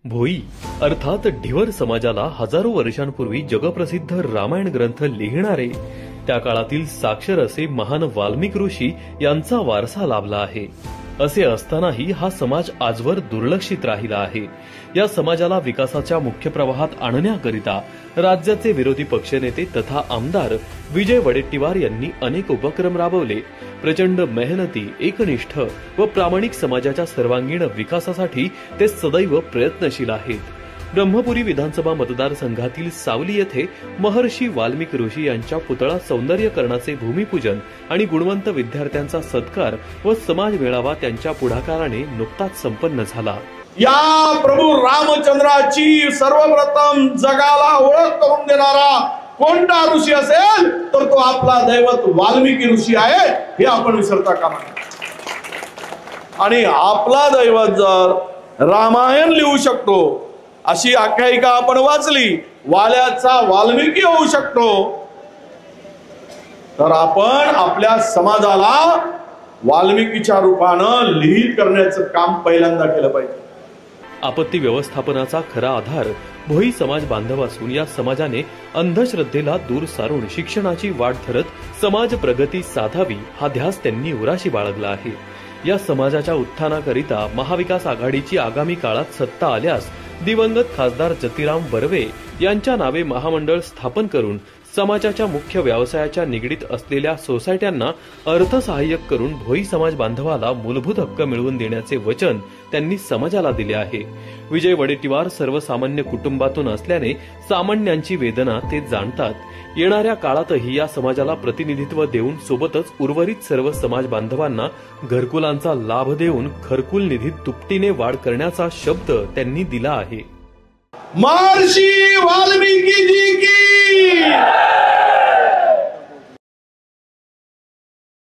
भोई अर्थात ढिवर समाजाला हजारो वर्षांपूर्वी जगप्रसिद्ध रामायण ग्रंथ लिहिणारे त्या काळातील साक्षर असे महान वाल्मिक ऋषी यांचा वारसा लाभला आहे। असे असतानाही हा समाज आजवर दुर्लक्षित राहिला आहे। या समाजाला विकासाच्या मुख्य प्रवाहात आणण्याकरिता राज्याचे विरोधी पक्षनेते तथा आमदार विजय वडेट्टीवार यांनी अनेक उपक्रम राबवले। प्रचंड मेहनती, एकनिष्ठ व प्रामाणिक समाजाच्या सर्वांगीण विकासासाठी ते सदैव प्रयत्नशील आहेत। ब्रह्मपुरी विधानसभा मतदारसंघातील सावली येथे महर्षी वाल्मिक ऋषी यांच्या पुतळा सौंदर्यकरणाचे भूमिपूजन आणि गुणवंत विद्यार्थ्यांचा सत्कार व समाज मेळावा त्यांच्या पुढाकाराने नुकताच संपन्न झाला। या प्रभू रामचंद्राची सर्वप्रथम जगाला ओळख करून देणारा कोणता ऋषी असेल तर तो आपला दैवत वाल्मिकी ऋषी आहे, हे आपण विसरता कामा नये। आणि आपला दैवत जर रामायण लिहू शकतो, अशी आख्यायिका आपण वाचली, वाल्याचा वाल्मिकी होऊ शकतो, तर आपण आपल्या समाजाला वाल्मिकीच्या रूपानं लिहित करण्याचं काम पहिल्यांदा केलं पाहिजे। आपत्ती व्यवस्थापनाचा खरा आधार भोई समाज बांधव असून या समाजाने अंधश्रद्धेला दूर सारून शिक्षणाची वाट धरत समाज प्रगती साधावी हा ध्यास त्यांनी उराशी बाळगला आहे। या समाजाच्या उत्थानाकरिता महाविकास आघाडीची आगामी काळात सत्ता आल्यास दिवंगत खासदार जतीराम बर्वे यांच्या नावे महामंडळ स्थापन करून समाजाच्या मुख्य व्यवसायाच्या निगडीत असलेल्या सोसायट्यांना अर्थसहाय्य करून भोई समाज बांधवाला मूलभूत हक्क मिळवून देण्याचे वचन त्यांनी समाजाला दिले आहे। विजय वडेट्टीवार सर्वसामान्य कुटुंबातून असल्याने सामान्यांची वेदना ते जाणतात। येणाऱ्या काळातही या समाजाला प्रतिनिधित्व देऊन सोबतच उर्वरित सर्व समाज बांधवांना घरकुलांचा लाभ देऊन घरकुल निधीत दुपटीने वाढ करण्याचा शब्द त्यांनी दिला आहे। महर्षी वाल्मिकी